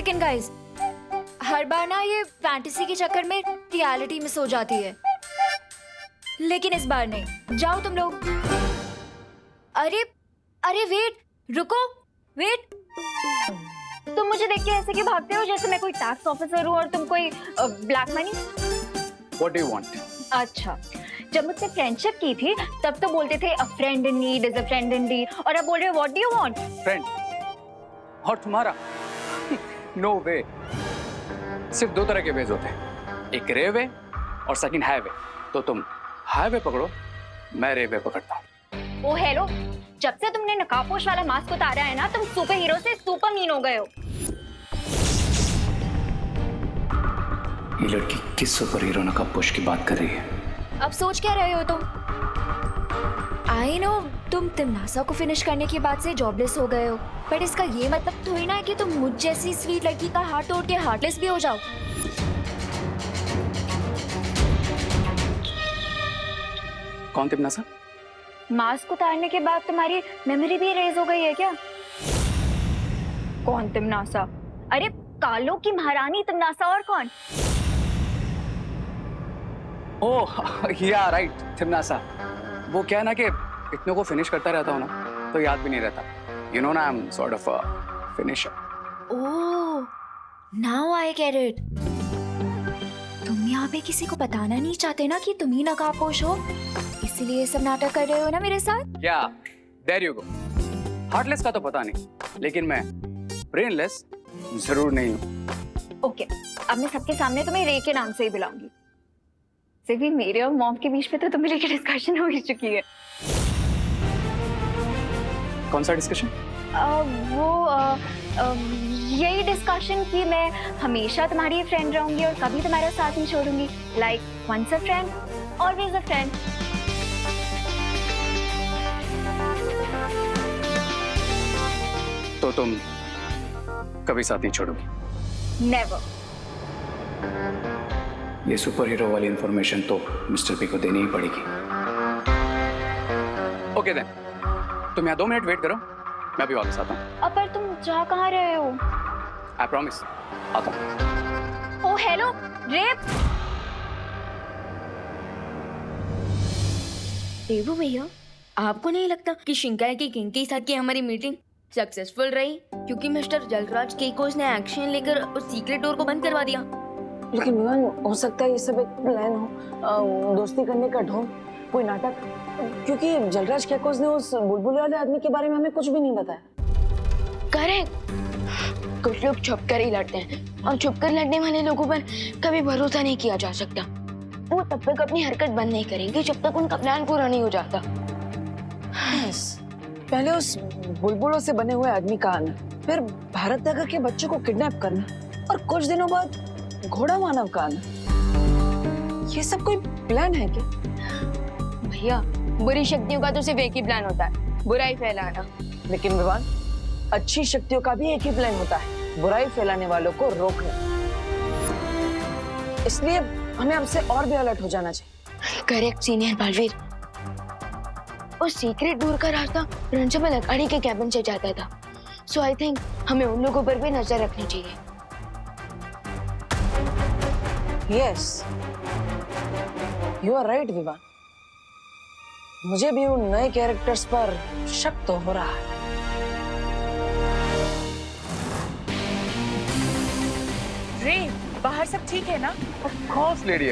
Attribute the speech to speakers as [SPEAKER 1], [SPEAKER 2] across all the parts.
[SPEAKER 1] Second guys, हर बार ना ये fantasy के चक्कर में रियलिटी मिस हो जाती है, लेकिन इस बार नहीं। जाओ तुम लोग। अरे अरे वेट, रुको, वेट। तुम मुझे देख के ऐसे क्यों भागते हो जैसे मैं कोई टैक्स ऑफिसर हूँ और तुम कोई black money?
[SPEAKER 2] What do you want?
[SPEAKER 1] अच्छा, जब मुझसे फ्रेंडशिप की थी तब तो बोलते थे a friend in need is a friend indeed, और अब बोल रहे हो what do you want?
[SPEAKER 2] Friend? और तुम्हारा? No way. सिर्फ दो तरह के वेज होते हैं, एक रे वे और सेकंड हाईवे। तो तुम हाईवे पकड़ो, मैं रे वे पकड़ता हूँ।
[SPEAKER 1] ओ हेलो, जब से तुमने नकाबपोश वाला मास्क उतारा है ना, तुम सुपर हीरो से सुपर मीन हो गए हो।
[SPEAKER 2] ये लड़की किस सुपर हीरो नकाबपोश की बात कर रही है?
[SPEAKER 1] अब सोच क्या रहे हो तुम? आई नो तुम तिमनासा को फिनिश करने के बाद से जॉबलेस हो गए हो, बट इसका ये मतलब थोड़ी ना है कि तुम मुझ जैसी स्वीट लड़की का हार्ट तोड़ के हार्टलेस भी हो जाओ।
[SPEAKER 2] कौन तिमनासा?
[SPEAKER 1] मास्क उतारने के बाद तुम्हारी मेमोरी भी इरेज हो गई है क्या? कौन तिमनासा? अरे कालों की महारानी तिमनासा, और कौन?
[SPEAKER 2] ओह या राइट, तिमनासा। वो क्या है ना कि इतने को फिनिश करता रहता हूँ ना, तो याद भी नहीं रहता। यू नो ना, I am sort of a finisher.
[SPEAKER 1] Oh, now I get it. तुम यहाँ पे किसी को बताना नहीं चाहते ना कि तुम ही नकाबपोश हो, इसीलिए ये सब नाटक कर रहे हो ना मेरे साथ?
[SPEAKER 2] क्या? There you go. हार्टलेस का तो पता नहीं, लेकिन मैं ब्रेनलेस जरूर नहीं हूँ।
[SPEAKER 1] ओके, अब मैं सबके सामने तुम्हें रे के नाम से ही बुलाऊंगी। सिर्फ मेरे और मॉम के बीच में तो तुम्हें लेके डिस्कशन हो ही चुकी है।
[SPEAKER 2] कौन सा डिस्कशन?
[SPEAKER 1] यही डिस्कशन कि मैं हमेशा तुम्हारी फ्रेंड रहूंगी और कभी तुम्हारा साथ नहीं छोड़ूंगी। Like once a friend always a friend.
[SPEAKER 2] तो तुम कभी साथ नहीं छोड़ोगी?
[SPEAKER 1] नेवर।
[SPEAKER 2] ये सुपर हीरो वाली इंफॉर्मेशन तो मिस्टर पी को देनी ही पड़ेगी। ओके देन, तुम यहाँ 2 मिनट वेट करो, मैं भी वापस आता हूँ।
[SPEAKER 1] अब पर तुम जा कहाँ रहे हो?
[SPEAKER 2] आई प्रॉमिस, आता हूँ।
[SPEAKER 1] ओ हेलो, रेप।
[SPEAKER 3] देवू भैया, आपको नहीं लगता कि शिंकाई की किंग के साथ की हमारी मीटिंग सक्सेसफुल रही, क्योंकि मिस्टर जलराज केकोस ने एक्शन लेकर उस सीक्रेट डोर को बंद करवा दिया?
[SPEAKER 4] लेकिन विवान, हो सकता है ये सब एक प्लान हो, दोस्ती करने का ढोंग, कोई नाटक, क्योंकि जलराज केकोस ने उस बुलबुल वाले आदमी के बारे में हमें कुछ भी नहीं बताया।
[SPEAKER 3] करेक्ट। कुछ लोग छुप कर ही लड़ते हैं, और छुप कर लड़ने वाले लोगों पर कभी भरोसा नहीं किया जा सकता। वो तब तक अपनी हरकत बंद नहीं करेंगे जब तक उनका प्लान पूरा नहीं हो जाता।
[SPEAKER 4] पहले उस बुलबुलों से बने हुए आदमी का आना, फिर भारत नगर के बच्चों को किडनैप करना, और कुछ दिनों बाद घोड़ा मानव का आना। ये सब कोई प्लान है क्या?
[SPEAKER 3] भैया, बुरी शक्तियों का तो सिर्फ एक ही प्लान होता है, बुराई फैलाना।
[SPEAKER 4] लेकिन विवान, अच्छी शक्तियों का भी एक ही प्लान होता है, बुराई फैलाने वालों को रोकना। इसलिए हमें अब से और भी अलर्ट हो जाना चाहिए।
[SPEAKER 3] Correct senior Baalveer. उस सीक्रेट डोर का रास्ता प्रिंसिपल अकाड़ी के कैबिन से जाता था, सो आई थिंक हमें उन लोगों पर भी नजर रखनी चाहिए।
[SPEAKER 4] Yes, you are right, Vivaan. मुझे भी उन नए कैरेक्टर्स पर शक तो हो रहा है।
[SPEAKER 5] रे, बाहर सब ठीक है ना?
[SPEAKER 2] Of course, lady.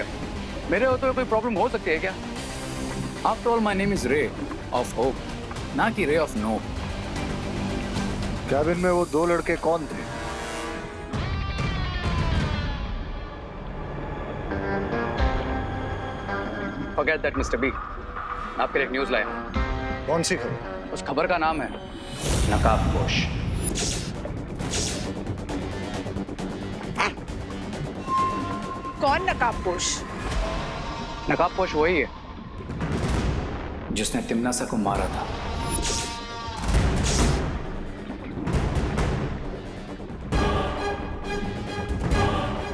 [SPEAKER 2] मेरे होते हुए कोई प्रॉब्लम हो सकती है क्या? After all, my name is Ray of Hope, ना कि Ray of No.
[SPEAKER 6] कैबिन में वो 2 लड़के कौन थे?
[SPEAKER 2] Forget that, Mr. B. आपके लिए एक न्यूज़ लाया।
[SPEAKER 6] कौन सी खबर?
[SPEAKER 2] उस खबर का नाम है नकाबपोश।
[SPEAKER 5] कौन नकाबपोश?
[SPEAKER 2] नकाबपोश वही है जिसने तिमनासा को मारा था।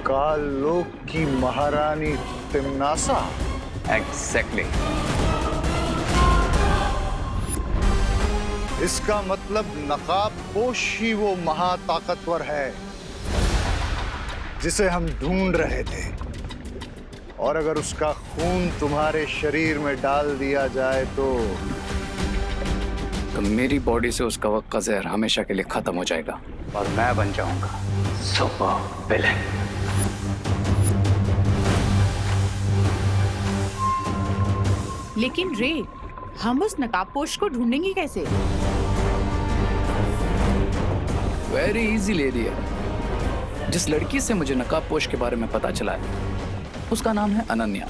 [SPEAKER 6] कालोक की महारानी तिमनासा?
[SPEAKER 2] एग्जैक्टली।
[SPEAKER 6] इसका मतलब नकाबपोश ही वो महाताकतवर है जिसे हम ढूंढ रहे थे, और अगर उसका खून तुम्हारे शरीर में डाल दिया जाए तो
[SPEAKER 2] मेरी बॉडी से उसका वक्त का जहर हमेशा के लिए खत्म हो जाएगा और मैं बन जाऊंगा सुपर विलेन।
[SPEAKER 5] लेकिन रे, हम उस नकाबपोश को ढूंढेंगे कैसे?
[SPEAKER 2] वेरी इजी लेडी है। जिस लड़की से मुझे नकाबपोश के बारे में पता चला है उसका नाम है अनन्या,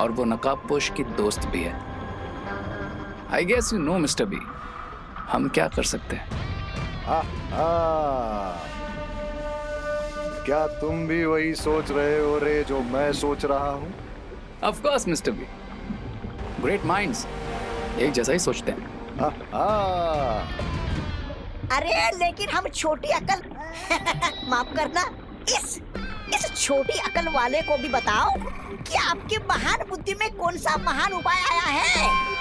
[SPEAKER 2] और वो नकाबपोश की दोस्त भी है। I guess you know mister B, हम क्या कर सकते हैं?
[SPEAKER 6] क्या तुम भी वही सोच रहे हो रे जो मैं सोच रहा हूँ?
[SPEAKER 2] Of course mister B, great minds एक जैसा ही सोचते हैं।
[SPEAKER 7] अरे लेकिन हम छोटी अकल माफ करना, इस छोटी अकल वाले को भी बताओ कि आपके महान बुद्धि में कौन सा महान उपाय आया है।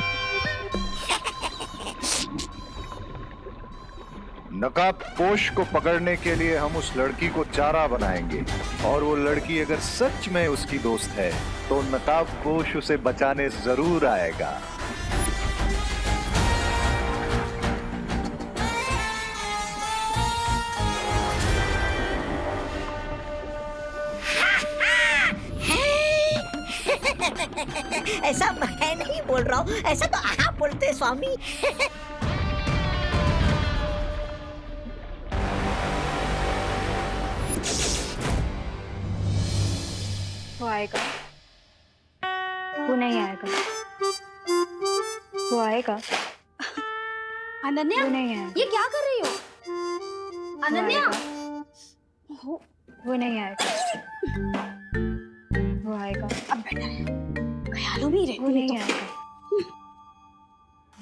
[SPEAKER 6] नकाबपोश को पकड़ने के लिए हम उस लड़की को चारा बनाएंगे, और वो लड़की अगर सच में उसकी दोस्त है तो नकाबपोश उसे बचाने जरूर आएगा।
[SPEAKER 7] ऐसा मैं नहीं बोल रहा हूँ, ऐसा तो आप बोलते स्वामी।
[SPEAKER 1] वो आएगा, वो नहीं आएगा, वो आएगा,
[SPEAKER 8] अनन्या,
[SPEAKER 1] वो नहीं आएगा,
[SPEAKER 8] ये क्या कर रही हो? अनन्या,
[SPEAKER 1] वो नहीं आएगा, वो आएगा,
[SPEAKER 8] अब बेटर है, ख्यालों में ही रहती
[SPEAKER 1] वो
[SPEAKER 8] है
[SPEAKER 1] नहीं
[SPEAKER 8] तो।
[SPEAKER 1] आएगा,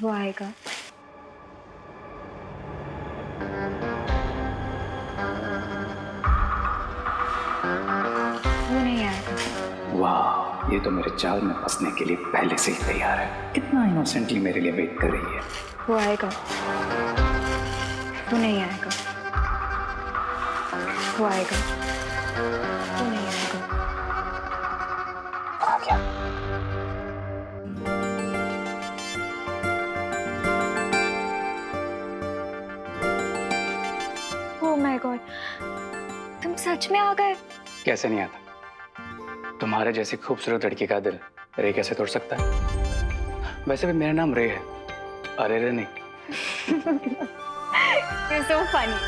[SPEAKER 1] वो आएगा, वो नहीं आएगा।
[SPEAKER 2] वाह, ये तो मेरे जाल में फंसने के लिए पहले से ही तैयार है। कितना इनोसेंटली मेरे लिए वेट कर रही है।
[SPEAKER 1] वो आएगा, वो नहीं आएगा, वो आएगा, वो नहीं आएगा,
[SPEAKER 2] आ गया।
[SPEAKER 1] ओह माय गॉड, तुम सच में आ गए?
[SPEAKER 2] कैसे नहीं आता? तुम्हारे जैसी खूबसूरत लड़की का दिल रे कैसे तोड़ सकता है? वैसे भी मेरा नाम रे है, अरे रे नहीं।
[SPEAKER 1] You're so funny.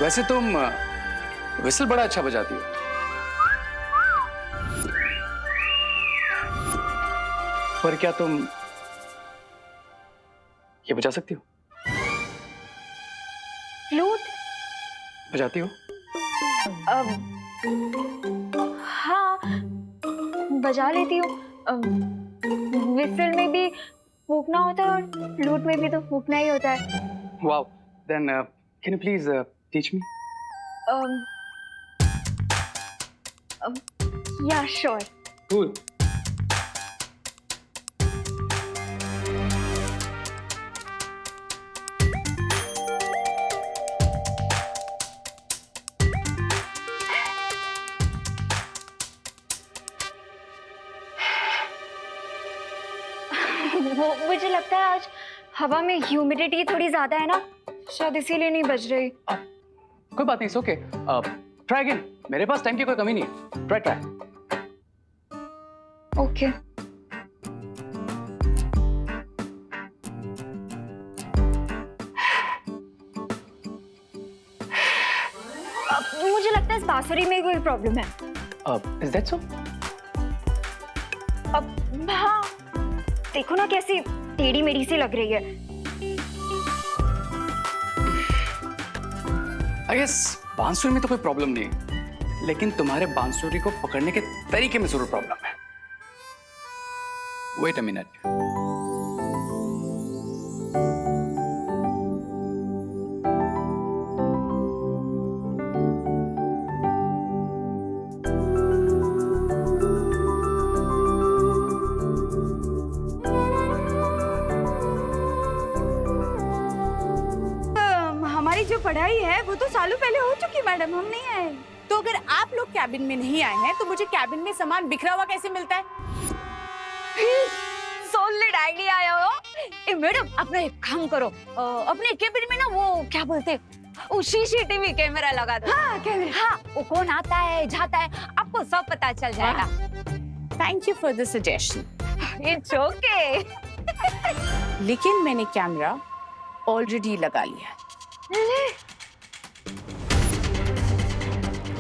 [SPEAKER 2] वैसे तुम विसल बड़ा अच्छा बजाती हो। पर क्या तुम ये बजा सकती हो?
[SPEAKER 1] फ्लूट?
[SPEAKER 2] बजाती हो?
[SPEAKER 1] हाँ, बजा लेती हूँ। विसल में भी फूकना होता है और फ्लूट में भी तो फूकना ही होता है।
[SPEAKER 2] Wow. Then can you please teach me?
[SPEAKER 1] Yeah, sure.
[SPEAKER 2] Cool.
[SPEAKER 1] वो मुझे लगता है आज हवा में ह्यूमिडिटी थोड़ी ज्यादा है ना, शायद इसीलिए नहीं बज रही।
[SPEAKER 2] कोई बात नहीं, इट्स ओके। ट्राई अगेन, मेरे पास टाइम की कोई कमी नहीं है। ट्राई।
[SPEAKER 1] ओके। मुझे लगता है इस बांसुरी में कोई प्रॉब्लम है।
[SPEAKER 2] Is that so?
[SPEAKER 1] अब हाँ, देखो ना कैसी टेढ़ी मेढ़ी सी लग रही है।
[SPEAKER 2] I guess बांसुरी में तो कोई प्रॉब्लम नहीं है, लेकिन तुम्हारे बांसुरी को पकड़ने के तरीके में जरूर प्रॉब्लम है। Wait a minute.
[SPEAKER 5] हमारी जो पढ़ाई है वो तो चालू पहले हो चुकी मैडम, हम नहीं आए। तो अगर आप लोग कैबिन में नहीं आए हैं तो मुझे कैबिन में सामान बिखरा हुआ कैसे मिलता है?
[SPEAKER 1] सॉलिड आइडिया आया हो। ए मैडम, अपना एक काम करो, अपने केबिन में ना वो क्या बोलते हैं, वो सीसीटीवी कैमरा लगा दो। हाँ कैमरा, हाँ वो कौन आता है जाता है आपको सब पता चल जाएगा।
[SPEAKER 5] Thank you for the suggestion.
[SPEAKER 1] It's okay.
[SPEAKER 5] लेकिन मैंने कैमरा ऑलरेडी लगा लिया है।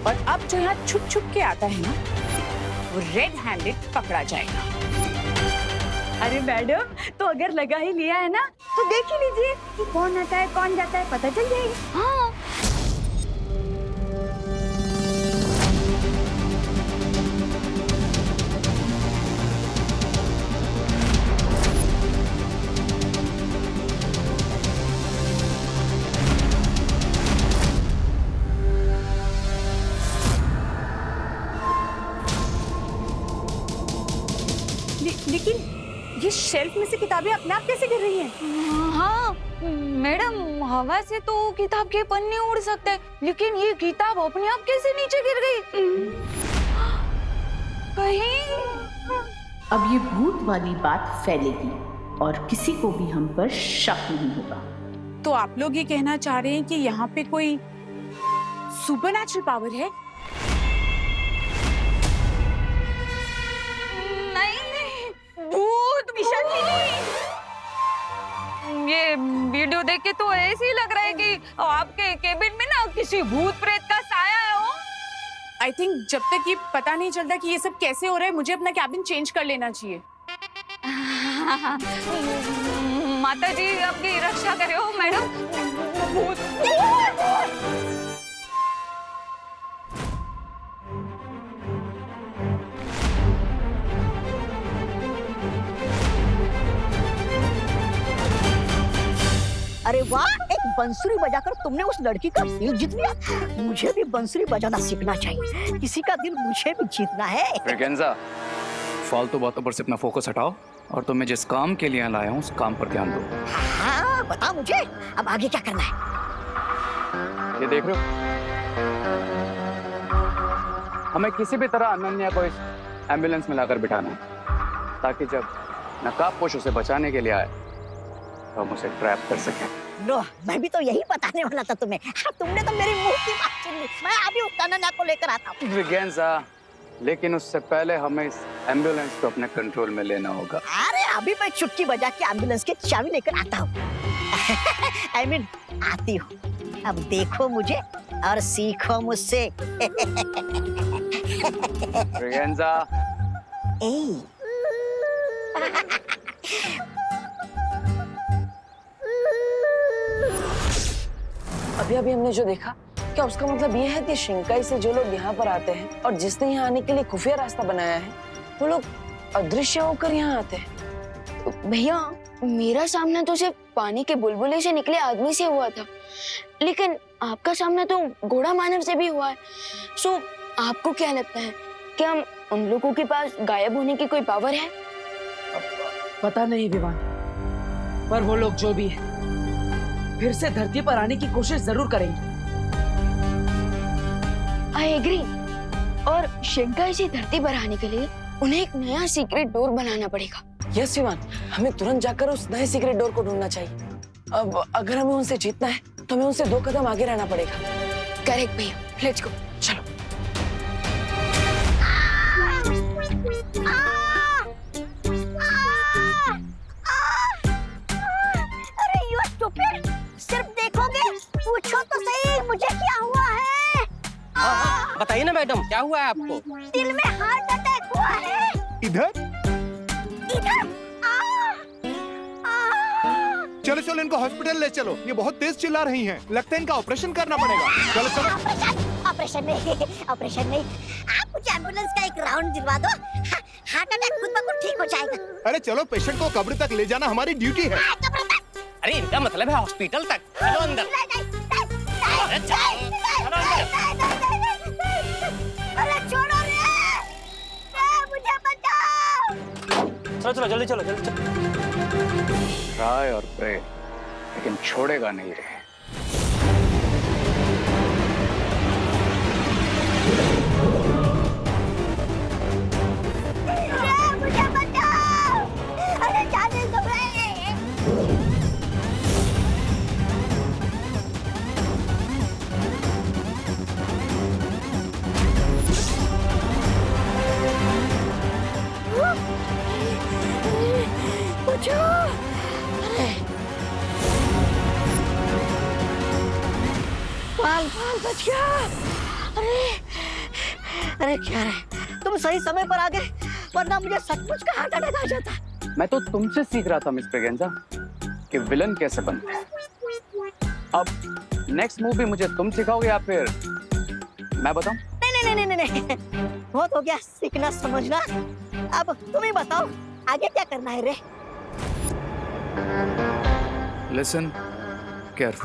[SPEAKER 5] और अब जो यहाँ छुप छुप के आता है ना, वो रेड हैंडेड पकड़ा जाएगा।
[SPEAKER 1] अरे मैडम, तो अगर लगा ही लिया है ना तो देख ही लीजिए कि कौन आता है कौन जाता है, पता चल जाएगा। हाँ
[SPEAKER 5] लेकिन ये शेल्फ में से किताबें अपने आप कैसे गिर रही हैं?
[SPEAKER 1] हाँ मैडम, हवा से तो किताब के पन्ने उड़ सकते हैं, लेकिन ये किताब अपने आप कैसे नीचे गिर गई? कहीं
[SPEAKER 9] अब ये भूत वाली बात फैलेगी और किसी को भी हम पर शक नहीं होगा।
[SPEAKER 5] तो आप लोग ये कहना चाह रहे हैं कि यहाँ पे कोई सुपरनैचुरल पावर है?
[SPEAKER 1] भूत पिशाची नहीं। ये वीडियो देख के तो ऐसे ही लग रहा है कि आपके केबिन में ना किसी भूत प्रेत का साया है हो।
[SPEAKER 5] आई थिंक जब तक ये पता नहीं चलता कि ये सब कैसे हो रहा है, मुझे अपना कैबिन चेंज कर लेना चाहिए।
[SPEAKER 1] माता जी आपकी रक्षा करे हो मैडम। भूत
[SPEAKER 7] अरे वाह, एक बंसुरी बजाकर तुमने उस लड़की का दिल जीत लिया। मुझे भी बंसुरी बजाना सीखना चाहिए, किसी का दिल मुझे भी जीतना है।
[SPEAKER 2] ब्रिगेंजा, फालतू बातों पर से अपना फोकस हटाओ और तुम्हें जिस काम के लिए लाया हूँ उस काम पर ध्यान दो।
[SPEAKER 7] हाँ बता मुझे, अब आगे क्या करना है?
[SPEAKER 2] ये देख रहे हो, हमें किसी भी तरह अनन्या को इस एम्बुलेंस में लाकर बिठाना है, ताकि जब नकाबपोश उसे बचाने के लिए आए तो हम उसे ट्रैप कर सकें।
[SPEAKER 7] लो, मैं भी तो यही बताने वाला था तुम्हें। हाँ, तुमने तो मेरी मुंह की बात छीन ली। मैं अभी उस अनन्या को लेकर आता हूँ।
[SPEAKER 2] ब्रिगेंजा, लेकिन उससे पहले हमें इस एम्बुलेंस को अपने कंट्रोल में लेना होगा।
[SPEAKER 7] अरे अभी मैं चुटकी बजा के एम्बुलेंस की चाबी लेकर आता हूँ। I mean, आती हूँ। अब देखो मुझे और सीखो मुझसे।
[SPEAKER 2] ब्रिगेंजा,
[SPEAKER 4] अभी अभी हमने जो देखा, क्या उसका मतलब ये है कि शिंकाई से जो लोग यहाँ पर आते हैं और जिसने यहाँ आने के लिए खुफिया रास्ता बनाया है, वो लोग अदृश्य होकर यहाँ आते हैं?
[SPEAKER 3] भैया, मेरा सामना तो सिर्फ पानी के बुलबुले से निकले आदमी से हुआ था, लेकिन आपका सामना तो घोड़ा मानव से भी हुआ है। सो आपको क्या लगता है, क्या उन लोगों के पास गायब होने की कोई पावर है?
[SPEAKER 4] पता नहीं विवान, पर वो लोग जो भी है फिर से धरती पर आने की कोशिश जरूर करेंगे।
[SPEAKER 3] I agree. और शिंकाई से धरती पर आने के लिए उन्हें एक नया सीक्रेट डोर बनाना पड़ेगा।
[SPEAKER 4] यस विवान, हमें तुरंत जाकर उस नए सीक्रेट डोर को ढूंढना चाहिए। अब अगर हमें उनसे जीतना है तो हमें उनसे 2 कदम आगे रहना पड़ेगा।
[SPEAKER 3] करेक्ट भैया, लेट्स गो।
[SPEAKER 4] चलो।
[SPEAKER 7] अरे यू स्टूपिड, सिर्फ देखोगे? पूछो तो सही मुझे क्या हुआ है?
[SPEAKER 10] बताइए ना मैडम, क्या हुआ है आपको?
[SPEAKER 7] दिल में हार्ट अटैक हुआ है।
[SPEAKER 6] इधर
[SPEAKER 7] इधर
[SPEAKER 11] चलो चलो, इनको हॉस्पिटल ले चलो। ये बहुत तेज चिल्ला रही हैं। लगता है इनका ऑपरेशन करना पड़ेगा। चलो चलो।
[SPEAKER 7] ऑपरेशन नहीं, आप मुझे एम्बुलेंस का एक राउंड दिलवा दो। हार्ट अटैक खुद ब खुद ठीक हो जाएगा।
[SPEAKER 11] अरे चलो, पेशेंट को कब्र तक ले जाना हमारी ड्यूटी है।
[SPEAKER 10] अरे इनका मतलब है हॉस्पिटल तक। चलो अंदर। अरे चलो
[SPEAKER 7] अरे छोड़ो रे, मुझे बचाओ।
[SPEAKER 10] चलो जल्दी चलो।
[SPEAKER 2] राय और प्रे, लेकिन छोड़ेगा नहीं रे।
[SPEAKER 7] बाल बाल बच गया। अरे अरे क्या रे, तुम सही समय पर आ गए, वरना मुझे सचमुच का हार्ट अटैक आ जाता।
[SPEAKER 2] मैं तो तुमसे सीख रहा था मिस ब्रेगेंजा कि विलन कैसे बनते हैं। अब नेक्स्ट मूवी मुझे तुम सिखाओगे या फिर मैं बताऊं?
[SPEAKER 7] नहीं नहीं नहीं नहीं नहीं, बहुत हो गया सीखना समझना। अब तुम ही बताओ आगे क्या करना है रे।
[SPEAKER 2] Listen careful.